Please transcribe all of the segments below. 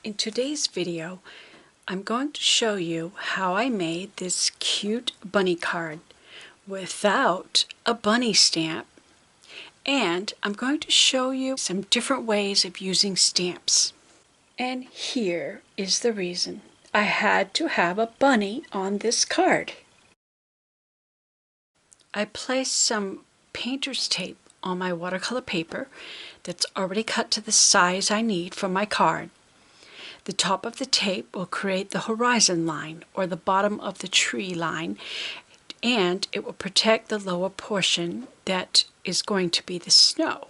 In today's video, I'm going to show you how I made this cute bunny card without a bunny stamp, and I'm going to show you some different ways of using stamps. And here is the reason. I had to have a bunny on this card. I placed some painter's tape on my watercolor paper that's already cut to the size I need for my card. The top of the tape will create the horizon line, or the bottom of the tree line, and it will protect the lower portion that is going to be the snow.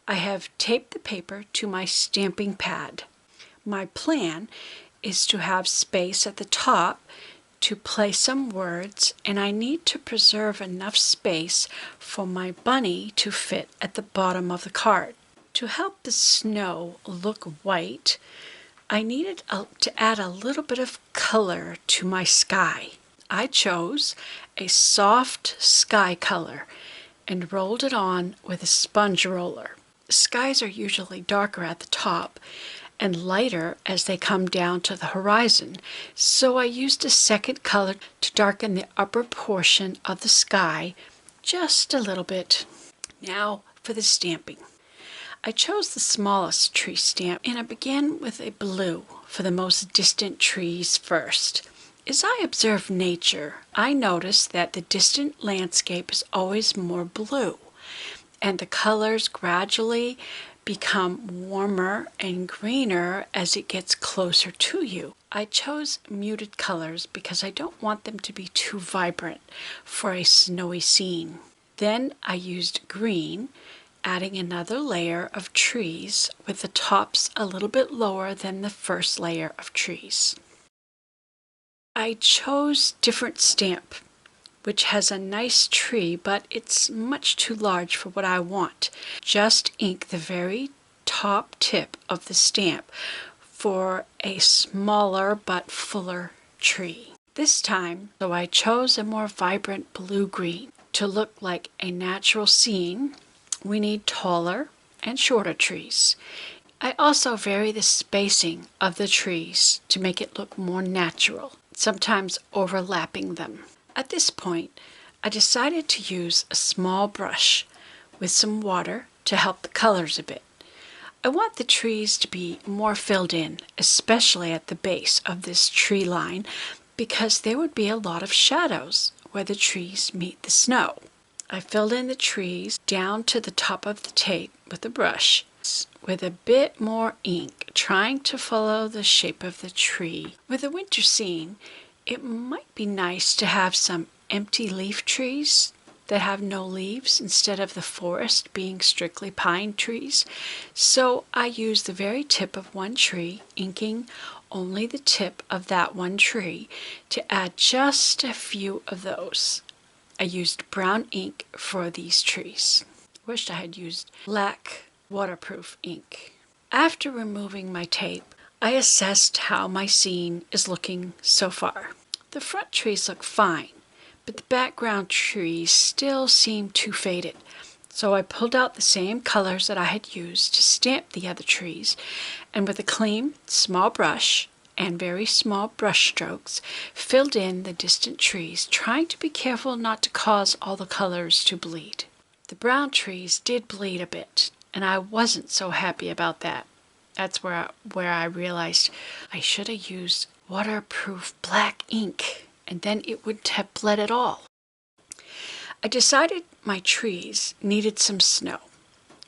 I have taped the paper to my stamping pad. My plan is to have space at the top to place some words, and I need to preserve enough space for my bunny to fit at the bottom of the card. To help the snow look white, I needed to add a little bit of color to my sky. I chose a soft sky color and rolled it on with a sponge roller. Skies are usually darker at the top and lighter as they come down to the horizon, so I used a second color to darken the upper portion of the sky just a little bit. Now for the stamping. I chose the smallest tree stamp, and I began with a blue for the most distant trees first. As I observe nature, I notice that the distant landscape is always more blue, and the colors gradually become warmer and greener as it gets closer to you. I chose muted colors because I don't want them to be too vibrant for a snowy scene. Then I used green, adding another layer of trees with the tops a little bit lower than the first layer of trees. I chose different stamp, which has a nice tree, but it's much too large for what I want. Just ink the very top tip of the stamp for a smaller but fuller tree. This time, so I chose a more vibrant blue-green. To look like a natural scene, we need taller and shorter trees. I also vary the spacing of the trees to make it look more natural, sometimes overlapping them. At this point, I decided to use a small brush with some water to help the colors a bit. I want the trees to be more filled in, especially at the base of this tree line, because there would be a lot of shadows where the trees meet the snow. I filled in the trees down to the top of the tape with a brush with a bit more ink, trying to follow the shape of the tree. With a winter scene, it might be nice to have some empty leaf trees that have no leaves instead of the forest being strictly pine trees. So I used the very tip of one tree, inking only the tip of that one tree to add just a few of those. I used brown ink for these trees. Wished I had used black waterproof ink. After removing my tape, I assessed how my scene is looking so far. The front trees look fine, but the background trees still seem too faded. So I pulled out the same colors that I had used to stamp the other trees, and with a clean, small brush and very small brush strokes, filled in the distant trees, trying to be careful not to cause all the colors to bleed. The brown trees did bleed a bit, and I wasn't so happy about that. That's where I realized I should have used waterproof black ink, and then it wouldn't have bled at all. I decided my trees needed some snow,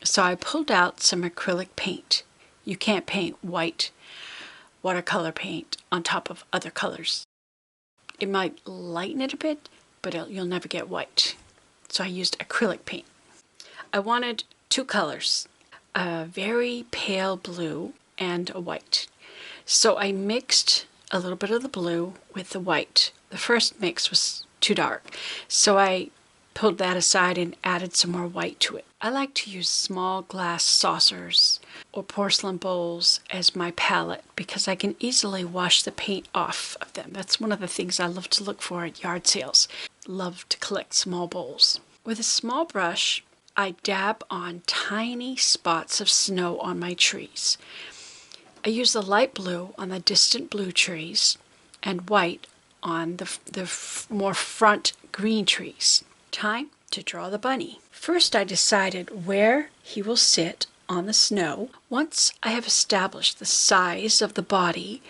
so I pulled out some acrylic paint. You can't paint white watercolor paint on top of other colors. It might lighten it a bit, but you'll never get white. So I used acrylic paint. I wanted two colors, a very pale blue and a white. So I mixed a little bit of the blue with the white. The first mix was too dark, so I pulled that aside and added some more white to it. I like to use small glass saucers or porcelain bowls as my palette because I can easily wash the paint off of them. That's one of the things I love to look for at yard sales. Love to collect small bowls. With a small brush, I dab on tiny spots of snow on my trees. I use the light blue on the distant blue trees and white on the more front green trees. Time to draw the bunny. First, I decided where he will sit on the snow. Once I have established the size of the body,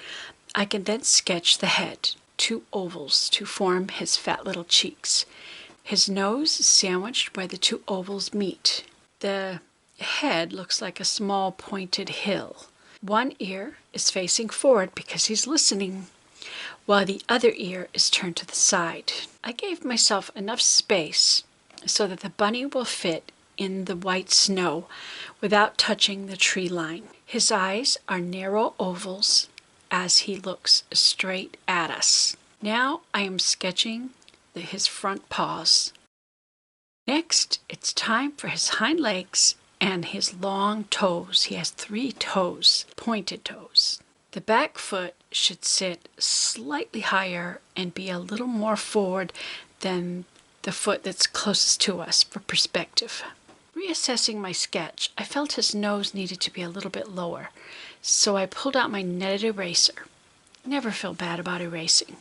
I can then sketch the head, 2 ovals to form his fat little cheeks. His nose is sandwiched where the 2 ovals meet. The head looks like a small pointed hill. One ear is facing forward because he's listening, while the other ear is turned to the side. I gave myself enough space so that the bunny will fit in the white snow without touching the tree line. His eyes are narrow ovals as he looks straight at us. Now I am sketching his front paws. Next, it's time for his hind legs and his long toes. He has 3 toes, pointed toes. The back foot should sit slightly higher and be a little more forward than the foot that's closest to us for perspective. Reassessing my sketch, I felt his nose needed to be a little bit lower, so I pulled out my netted eraser. Never feel bad about erasing.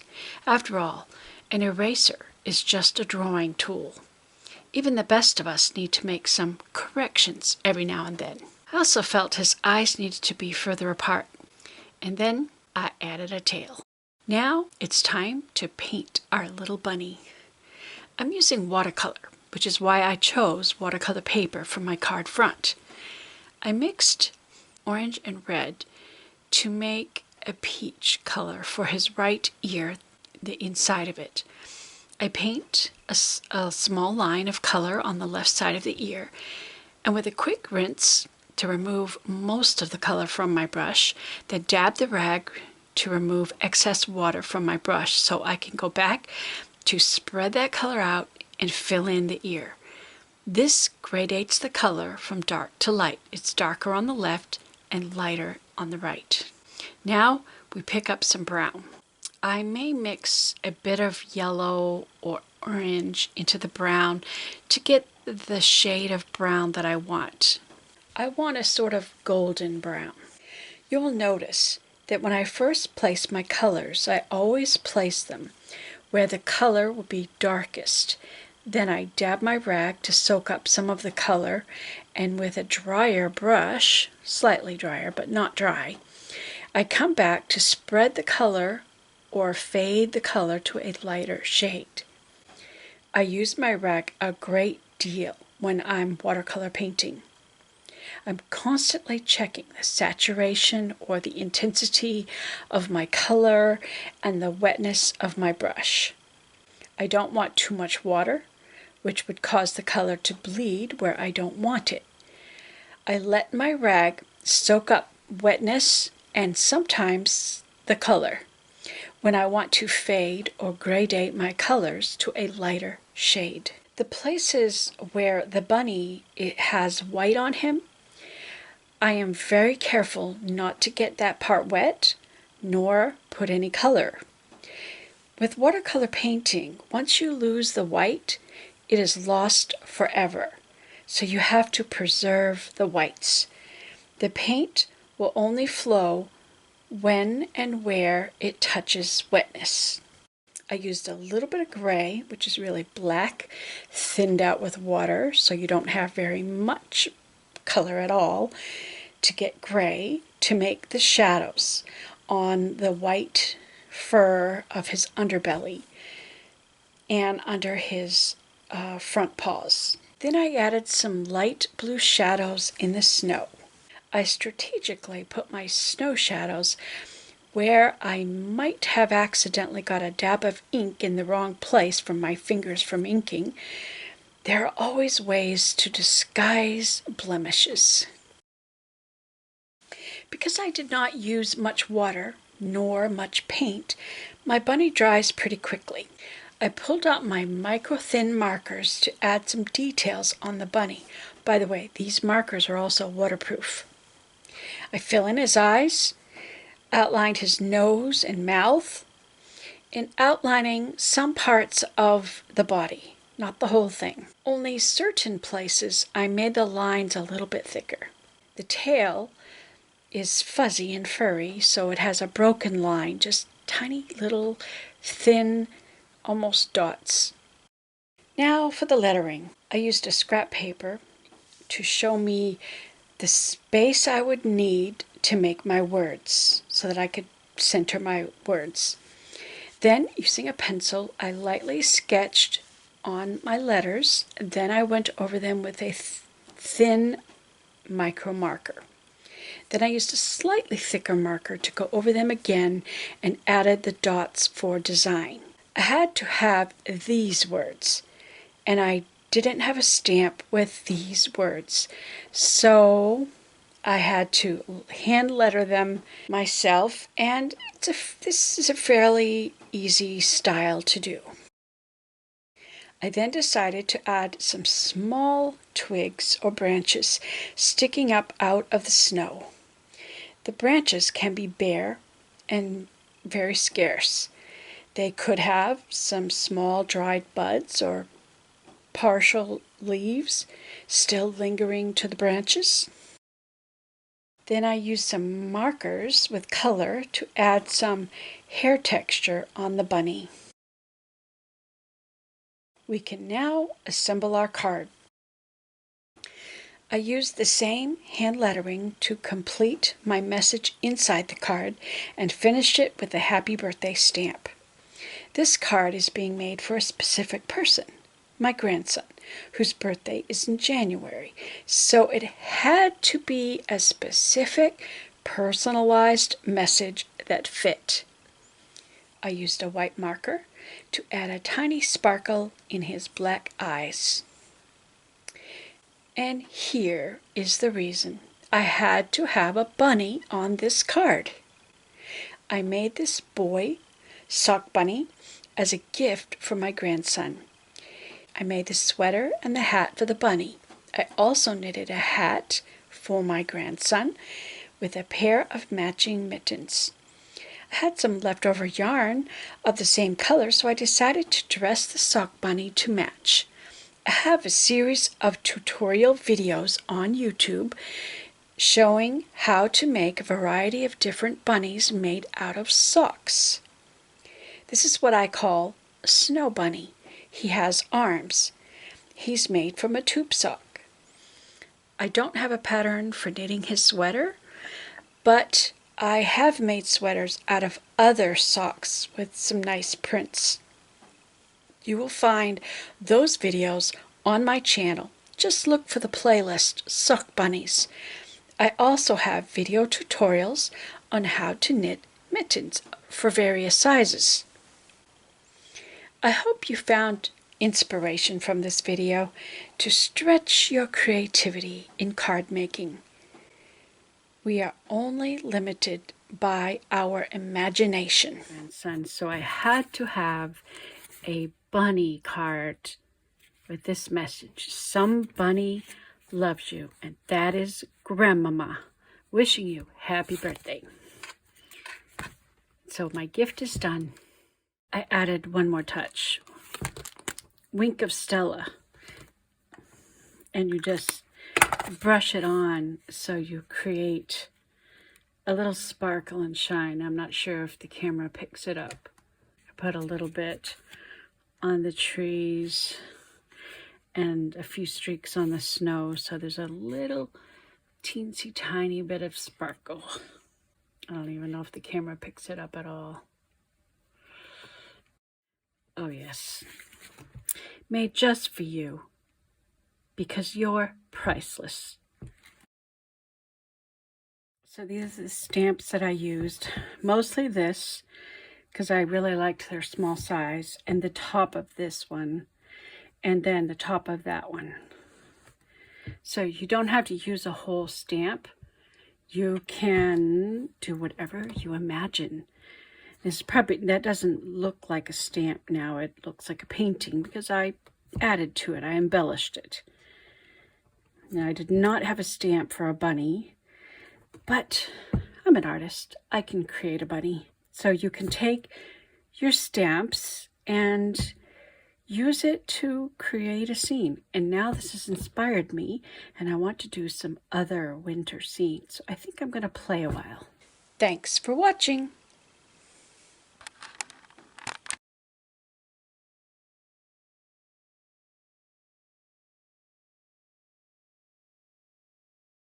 After all, an eraser is just a drawing tool. Even the best of us need to make some corrections every now and then. I also felt his eyes needed to be further apart, and then I added a tail. Now it's time to paint our little bunny. I'm using watercolor, which is why I chose watercolor paper for my card front. I mixed orange and red to make a peach color for his right ear, the inside of it. I paint a small line of color on the left side of the ear, and with a quick rinse to remove most of the color from my brush, then dab the rag to remove excess water from my brush so I can go back to spread that color out and fill in the ear. This gradates the color from dark to light. It's darker on the left and lighter on the right. Now we pick up some brown. I may mix a bit of yellow or orange into the brown to get the shade of brown that I want. I want a sort of golden brown. You'll notice that when I first place my colors, I always place them where the color will be darkest. Then I dab my rag to soak up some of the color, and with a drier brush, slightly drier but not dry, I come back to spread the color or fade the color to a lighter shade. I use my rag a great deal when I'm watercolor painting. I'm constantly checking the saturation or the intensity of my color and the wetness of my brush. I don't want too much water, which would cause the color to bleed where I don't want it. I let my rag soak up wetness and sometimes the color when I want to fade or gradate my colors to a lighter shade. The places where the bunny has white on him, I am very careful not to get that part wet nor put any color. With watercolor painting, once you lose the white, it is lost forever. So you have to preserve the whites. The paint will only flow when and where it touches wetness. I used a little bit of gray, which is really black, thinned out with water, so you don't have very much color at all, to get gray to make the shadows on the white fur of his underbelly and under his front paws. Then I added some light blue shadows in the snow. I strategically put my snow shadows where I might have accidentally got a dab of ink in the wrong place from my fingers from inking. There are always ways to disguise blemishes. Because I did not use much water nor much paint, my bunny dries pretty quickly. I pulled out my micro-thin markers to add some details on the bunny. By the way, these markers are also waterproof. I fill in his eyes, outlined his nose and mouth, and outlining some parts of the body, not the whole thing. Only certain places I made the lines a little bit thicker. The tail is fuzzy and furry, so it has a broken line, just tiny little thin, almost dots. Now for the lettering. I used a scrap paper to show me the space I would need to make my words so that I could center my words. Then, using a pencil, I lightly sketched on my letters. Then I went over them with a thin micro marker. Then I used a slightly thicker marker to go over them again and added the dots for design. I had to have these words, and I didn't have a stamp with these words, so I had to hand letter them myself, and this is a fairly easy style to do. I then decided to add some small twigs or branches sticking up out of the snow. The branches can be bare and very scarce. They could have some small dried buds or partial leaves still lingering to the branches. Then I used some markers with color to add some hair texture on the bunny. We can now assemble our card. I used the same hand lettering to complete my message inside the card and finished it with a happy birthday stamp. This card is being made for a specific person, my grandson, whose birthday is in January, so it had to be a specific, personalized message that fit. I used a white marker to add a tiny sparkle in his black eyes. And here is the reason I had to have a bunny on this card. I made this boy sock bunny as a gift for my grandson. I made the sweater and the hat for the bunny. I also knitted a hat for my grandson with a pair of matching mittens. I had some leftover yarn of the same color, so I decided to dress the sock bunny to match. I have a series of tutorial videos on YouTube showing how to make a variety of different bunnies made out of socks. This is what I call a snow bunny. He has arms. He's made from a tube sock. I don't have a pattern for knitting his sweater, but I have made sweaters out of other socks with some nice prints. You will find those videos on my channel. Just look for the playlist Sock Bunnies. I also have video tutorials on how to knit mittens for various sizes. I hope you found inspiration from this video to stretch your creativity in card making. We are only limited by our imagination. So I had to have a bunny card with this message. Some bunny loves you, and that is Grandmama wishing you happy birthday. So my gift is done. I added one more touch. Wink of Stella. And you just brush it on so you create a little sparkle and shine. I'm not sure if the camera picks it up. I put a little bit on the trees and a few streaks on the snow, so there's a little teensy tiny bit of sparkle. I don't even know if the camera picks it up at all. Oh yes, made just for you, because you're priceless. So these are the stamps that I used, mostly this, because I really liked their small size, and the top of this one, and then the top of that one. So you don't have to use a whole stamp. You can do whatever you imagine. That doesn't look like a stamp now. It looks like a painting because I added to it. I embellished it. Now, I did not have a stamp for a bunny, but I'm an artist. I can create a bunny. So you can take your stamps and use it to create a scene. And now this has inspired me, and I want to do some other winter scenes. So I think I'm going to play a while. Thanks for watching.